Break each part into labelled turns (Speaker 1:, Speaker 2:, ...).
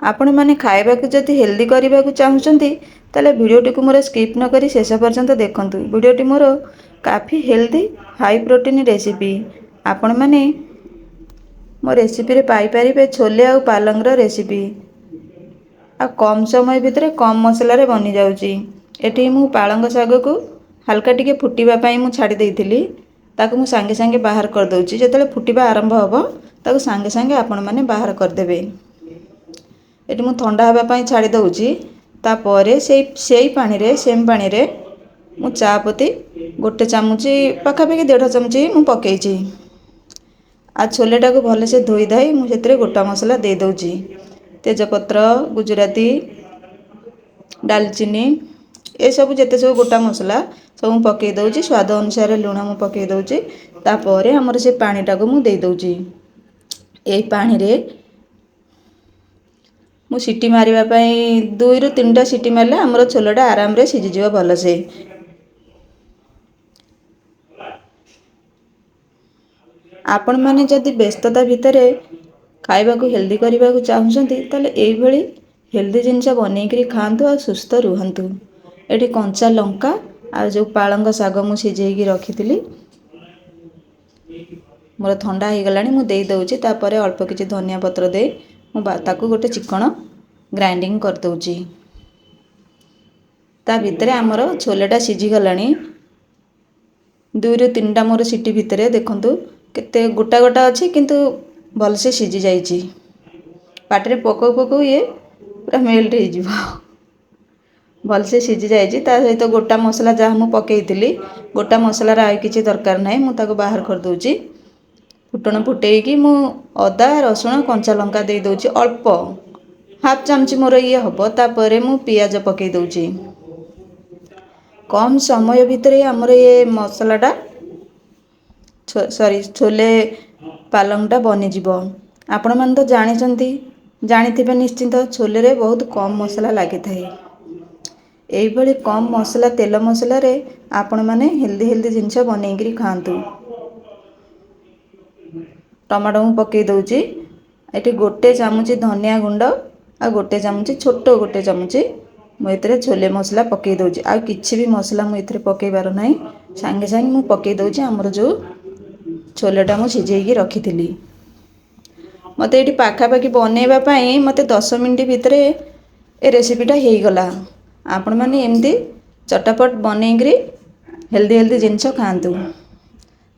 Speaker 1: ଆପଣମାନେ ଖାଇବାକୁ ଯଦି ହେଲ୍ଦି କରିବାକୁ ଚାହୁଁଛନ୍ତି ତାହେଲେ ଭିଡ଼ିଓଟିକୁ ମୋର ସ୍କିପ୍ ନ କରି ଶେଷ ପର୍ଯ୍ୟନ୍ତ ଦେଖନ୍ତୁ। ଭିଡ଼ିଓଟି ମୋର କାଫି ହେଲ୍ଦି ହାଇ ପ୍ରୋଟିନ୍ ରେସିପି। ଆପଣମାନେ ମୋ ରେସିପିରେ ପାଇପାରିବେ ଛୋଲେ ଆଉ ପାଲଙ୍ଗର ରେସିପି। ଆଉ କମ୍ ସମୟ ଭିତରେ କମ୍ ମସଲାରେ ବନିଯାଉଛି। ଏଠି ମୁଁ ପାଳଙ୍ଗ ଶାଗକୁ ହାଲକା ଟିକେ ଫୁଟିବା ପାଇଁ ମୁଁ ଛାଡ଼ି ଦେଇଥିଲି। ତାକୁ ମୁଁ ସାଙ୍ଗେ ସାଙ୍ଗେ ବାହାର କରିଦେଉଛି। ଯେତେବେଳେ ଫୁଟିବା ଆରମ୍ଭ ହେବ ତାକୁ ସାଙ୍ଗେ ସାଙ୍ଗେ ଆପଣମାନେ ବାହାର କରିଦେବେ। ଏଠି ମୁଁ ଥଣ୍ଡା ହେବା ପାଇଁ ଛାଡ଼ି ଦେଉଛି। ତାପରେ ସେଇ ପାଣିରେ ସେମ୍ ପାଣିରେ ମୁଁ ଚା ପତି ଗୋଟେ ଚାମଚ ପାଖାପାଖି 1.5 ଚାମଚ ମୁଁ ପକାଇଛି। ଆଉ ଛୋଲେଟାକୁ ଭଲସେ ଧୋଇ ଧାଇ ମୁଁ ସେଥିରେ ଗୋଟା ମସଲା ଦେଇଦେଉଛି। ତେଜପତ୍ର, ଗୁଜୁରାତି, ଡାଲଚିନି ଏସବୁ ଯେତେ ସବୁ ଗୋଟା ମସଲା ସବୁ ମୁଁ ପକାଇ ଦେଉଛି। ସ୍ୱାଦ ଅନୁସାରେ ଲୁଣ ମୁଁ ପକାଇ ଦେଉଛି। ତାପରେ ଆମର ସେ ପାଣିଟାକୁ ମୁଁ ଦେଇ ଦେଉଛି। ଏଇ ପାଣିରେ ମୁଁ ସିଟି ମାରିବା ପାଇଁ 2ରୁ 3ଟା ସିଟି ମାରିଲେ ଆମର ଛୋଲେଟା ଆରାମରେ ସିଝିଯିବ ଭଲସେ। ଆପଣମାନେ ଯଦି ବ୍ୟସ୍ତତା ଭିତରେ ଖାଇବାକୁ ହେଲ୍ଦି କରିବାକୁ ଚାହୁଁଛନ୍ତି ତାହେଲେ ଏଇଭଳି ହେଲ୍ଦି ଜିନିଷ ବନେଇକରି ଖାଆନ୍ତୁ ଆଉ ସୁସ୍ଥ ରୁହନ୍ତୁ। ଏଠି କଞ୍ଚା ଲଙ୍କା ଆଉ ଯେଉଁ ପାଳଙ୍ଗ ଶାଗ ମୁଁ ସିଝେଇକି ରଖିଥିଲି ମୋର ଥଣ୍ଡା ହେଇଗଲାଣି। ମୁଁ ଦେଇ ଦେଉଛି। ତାପରେ ଅଳ୍ପ କିଛି ଧନିଆ ପତ୍ର ଦେଇ ମୁଁ ତାକୁ ଗୋଟେ ଚିକଣ ଗ୍ରାଇଣ୍ଡିଙ୍ଗ କରିଦେଉଛି। ତା ଭିତରେ ଆମର ଛୋଲେଟା ସିଝିଗଲାଣି। 2ରୁ 3ଟା ମୋର ସିଟି ଭିତରେ ଦେଖନ୍ତୁ କେତେ ଗୋଟା ଗୋଟା ଅଛି କିନ୍ତୁ ଭଲସେ ସିଝି ଯାଇଛି। ପାଟିରେ ପକଉ ପକଉ ଇଏ ପୁରା ମେଲ୍ଟ ହେଇଯିବ। ଭଲସେ ସିଝି ଯାଇଛି। ତା ସହିତ ଗୋଟା ମସଲା ଯାହା ମୁଁ ପକାଇଥିଲି ଗୋଟା ମସଲାର ଆଉ କିଛି ଦରକାର ନାହିଁ। ମୁଁ ତାକୁ ବାହାର କରିଦେଉଛି। ଫୁଟଣ ଫୁଟେଇକି ମୁଁ ଅଦା, ରସୁଣ, କଞ୍ଚା ଲଙ୍କା ଦେଇ ଦେଉଛି ଅଳ୍ପ 1/2 ଚାମଚ ମୋର ଇଏ ହେବ। ତାପରେ ମୁଁ ପିଆଜ ପକାଇ ଦେଉଛି। କମ୍ ସମୟ ଭିତରେ ଆମର ଇଏ ମସଲାଟା ଛୋଲେ ପାଲଙ୍ଗଟା ବନିଯିବ। ଆପଣମାନେ ତ ଜାଣିଥିବେ ନିଶ୍ଚିନ୍ତ ଛୋଲେରେ ବହୁତ କମ୍ ମସଲା ଲାଗିଥାଏ। ଏଇଭଳି କମ୍ ମସଲା ତେଲ ମସଲାରେ ଆପଣମାନେ ହେଲ୍ଦି ଜିନିଷ ବନେଇକରି ଖାଆନ୍ତୁ। ଟମାଟୋ ମୁଁ ପକାଇ ଦେଉଛି। ଏଠି 1 ଚାମଚ ଧନିଆ ଗୁଣ୍ଡ ଆଉ 1 ଚାମଚ ଛୋଟ 1 ଚାମଚ ମୁଁ ଏଥିରେ ଛୋଲେ ମସଲା ପକାଇ ଦେଉଛି। ଆଉ କିଛି ବି ମସଲା ମୁଁ ଏଥିରେ ପକାଇବାର ନାହିଁ। ସାଙ୍ଗେ ସାଙ୍ଗେ ମୁଁ ପକାଇ ଦେଉଛି ଆମର ଯେଉଁ ଛୋଲେଟା ମୁଁ ସିଝେଇକି ରଖିଥିଲି। ମୋତେ ଏଇଠି ପାଖାପାଖି ବନେଇବା ପାଇଁ ମୋତେ 10 ମିନିଟ୍ ଭିତରେ ଏ ରେସିପିଟା ହେଇଗଲା। ଆପଣମାନେ ଏମିତି ଚଟାପଟ ବନେଇକରି ହେଲ୍ଦି ଜିନିଷ ଖାଆନ୍ତୁ।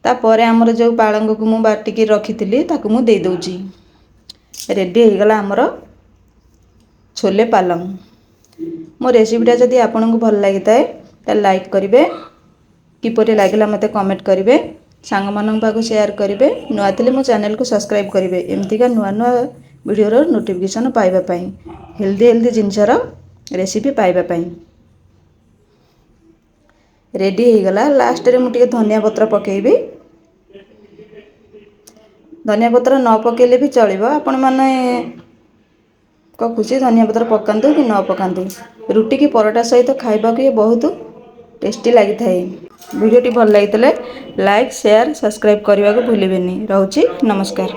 Speaker 1: ତାପରେ ଆମର ଯେଉଁ ପାଳଙ୍ଗକୁ ମୁଁ ବାଟିକି ରଖିଥିଲି ତାକୁ ମୁଁ ଦେଇ ଦେଉଛି। ରେଡ଼ି ହେଇଗଲା ଆମର ଛୋଲେ ପାଲଙ୍ଗ। ମୋ ରେସିପିଟା ଯଦି ଆପଣଙ୍କୁ ଭଲ ଲାଗିଥାଏ ତାହେଲେ ଲାଇକ୍ କରିବେ। କିପରି ଲାଗିଲା ମୋତେ କମେଣ୍ଟ କରିବେ। ସାଙ୍ଗମାନଙ୍କ ପାଖକୁ ସେୟାର କରିବେ। ନୂଆ ଥିଲେ ମୋ ଚ୍ୟାନେଲକୁ ସବସ୍କ୍ରାଇବ୍ କରିବେ। ଏମିତିକା ନୂଆ ଭିଡ଼ିଓର ନୋଟିଫିକେସନ୍ ପାଇବା ପାଇଁ ହେଲ୍ଦି ଜିନିଷର ରେସିପି ପାଇବା ପାଇଁ। ରେଡ଼ି ହେଇଗଲା। ଲାଷ୍ଟରେ ମୁଁ ଟିକେ ଧନିଆ ପତ୍ର ପକାଇବି। ଧନିଆ ପତ୍ର ନ ପକାଇଲେ ବି ଚଳିବ। ଆପଣମାନେ ଖୁସି ଧନିଆ ପତ୍ର ପକାନ୍ତୁ କି ନ ପକାନ୍ତୁ। ରୁଟି କି ପରଟା ସହିତ ଖାଇବାକୁ ଇଏ ବହୁତ ଟେଷ୍ଟି ଲାଗିଥାଏ। ଭିଡ଼ିଓଟି ଭଲ ଲାଗିଥିଲେ ଲାଇକ୍, ସେୟାର, ସବସ୍କ୍ରାଇବ୍ କରିବାକୁ ଭୁଲିବେନି। ରହୁଛି ନମସ୍କାର।